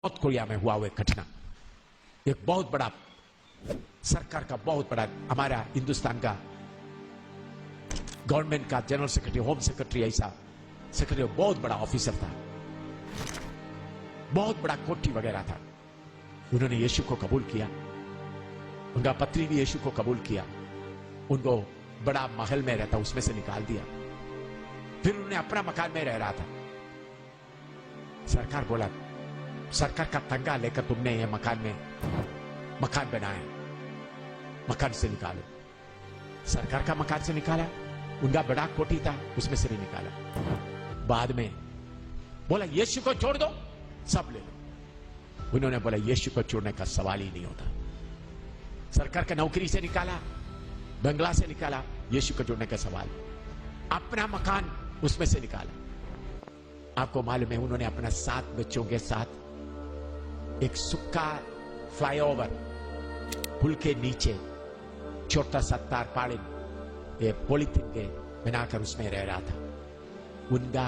South Korea में हुआ हुआ घटना एक बहुत बड़ा सरकार का बहुत बड़ा हमारा हिंदुस्तान का गवर्नमेंट का जनरल सेक्रेटरी होम सेक्रेटरी ऐसा सेक्रेटरी बहुत बड़ा ऑफिसर था, बहुत बड़ा कोठी वगैरह था। उन्होंने यीशु को कबूल किया, उनका पत्नी भी यीशु को कबूल किया। उनको बड़ा महल में रहता उसमें से निकाल दिया, फिर उन्होंने अपना मकान में रह रहा था। सरकार बोला, सरकार का तंगा लेकर तुमने ये मकान बनाया, मकान से निकालो। सरकार का मकान से निकाला, उनका बड़ा कोठी था उसमें से भी निकाला। बाद में बोला यीशु को छोड़ दो, सब ले लो। उन्होंने बोला यीशु को छोड़ने का सवाल ही नहीं होता। सरकार का नौकरी से निकाला, बंगला से निकाला, यीशु को छोड़ने का सवाल। अपना मकान उसमें से निकाला। आपको मालूम है उन्होंने अपना 7 बच्चों के साथ एक सूखा फ्लाईओवर पुल के नीचे छोटा सा तारपालिन ये पॉलिथीन के बनाकर उसमें रह रहा था। उनका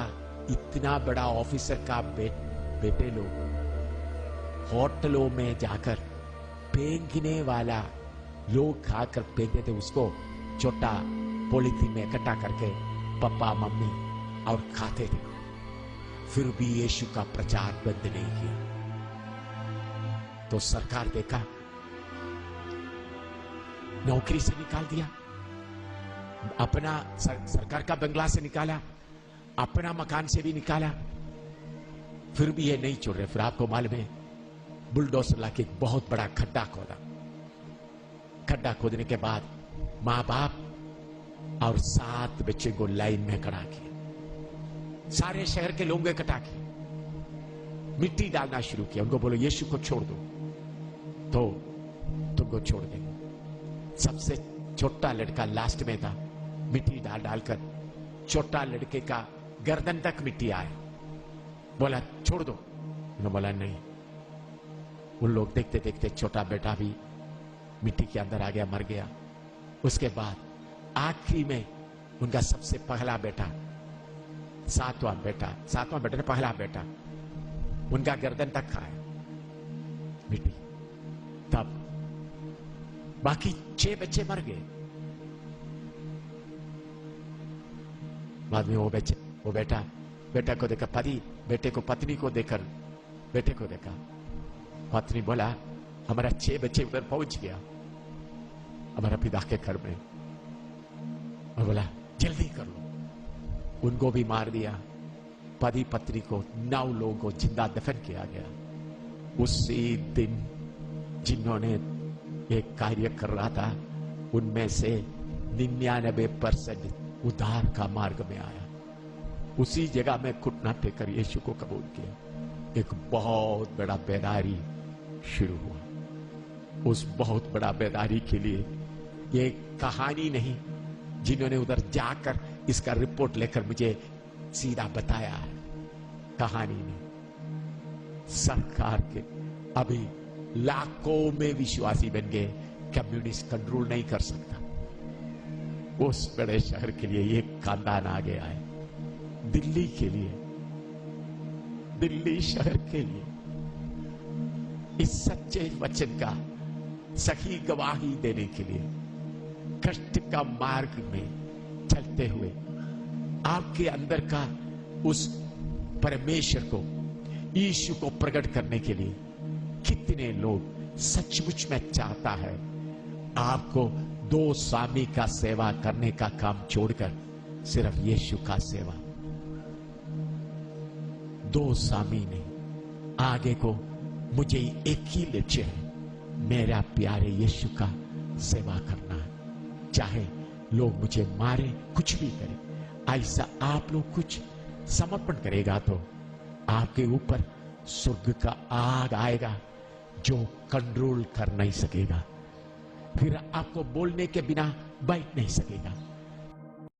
इतना बड़ा ऑफिसर का बेटे लोग होटलों में जाकर फेंकने वाला लोग खाकर फेंक देते, उसको छोटा पॉलिथीन में इकट्ठा करके पापा मम्मी और खाते थे। फिर भी यीशु का प्रचार बंद नहीं किया। तो सरकार देखा, नौकरी से निकाल दिया, अपना सरकार का बंगला से निकाला, अपना मकान से भी निकाला, फिर भी ये नहीं छोड़ रहे। फिर आपको मालूम है बुलडोजर लाके एक बहुत बड़ा खड्डा खोदा। खड्डा खोदने के बाद मां बाप और 7 बच्चे को लाइन में खड़ा किया, सारे शहर के लोगों को इकट्ठा किया, मिट्टी डालना शुरू किया। उनको बोलो यीशु को छोड़ दो तो तुमको छोड़ देंगे। सबसे छोटा लड़का लास्ट में था, मिट्टी डालकर छोटा लड़के का गर्दन तक मिट्टी आए। बोला छोड़ दो, उन्होंने बोला नहीं। उन लोग देखते देखते छोटा बेटा भी मिट्टी के अंदर आ गया, मर गया। उसके बाद आखिरी में उनका सबसे पहला बेटा, सातवां बेटा ने पहला बेटा, उनका गर्दन तक खाया मिट्टी। तब बाकी 6 बच्चे मर गए। बाद में वो बेटा को देखा, बेटे को पत्नी को देखकर बेटे को देखा। पत्नी बोला हमारा 6 बच्चे उधर पहुंच गया हमारा पिता के घर में, और बोला जल्दी कर लो। उनको भी मार दिया। पति पत्नी को 9 लोगों को जिंदा दफन किया गया। उसी दिन जिन्होंने एक कार्य कर रहा था उनमें से 99% उद्धार का मार्ग में आया। उसी जगह में घुटना टेकर यीशु को कबूल किया। एक बहुत बड़ा बेदारी शुरू हुआ। उस बहुत बड़ा बेदारी के लिए ये कहानी नहीं, जिन्होंने उधर जाकर इसका रिपोर्ट लेकर मुझे सीधा बताया है, कहानी नहीं। सरकार के अभी लाखों में विश्वासी बन गए, कम्युनिस्ट कंट्रोल नहीं कर सकता। उस बड़े शहर के लिए एक खानदान आ गया है, दिल्ली के लिए, दिल्ली शहर के लिए इस सच्चे वचन का सही गवाही देने के लिए कष्ट का मार्ग में चलते हुए आपके अंदर का उस परमेश्वर को, यीशु को प्रकट करने के लिए कितने लोग सचमुच में चाहता है आपको 2 स्वामी का सेवा करने का काम छोड़कर सिर्फ यीशु का सेवा। 2 स्वामी ने आगे को मुझे एक ही लक्ष्य है, मेरा प्यारे यीशु का सेवा करना है। चाहे लोग मुझे मारे, कुछ भी करें, ऐसा आप लोग कुछ समर्पण करेगा तो आपके ऊपर स्वर्ग का आग आएगा जो कंट्रोल कर नहीं सकेगा। फिर आपको बोलने के बिना बैठ नहीं सकेगा।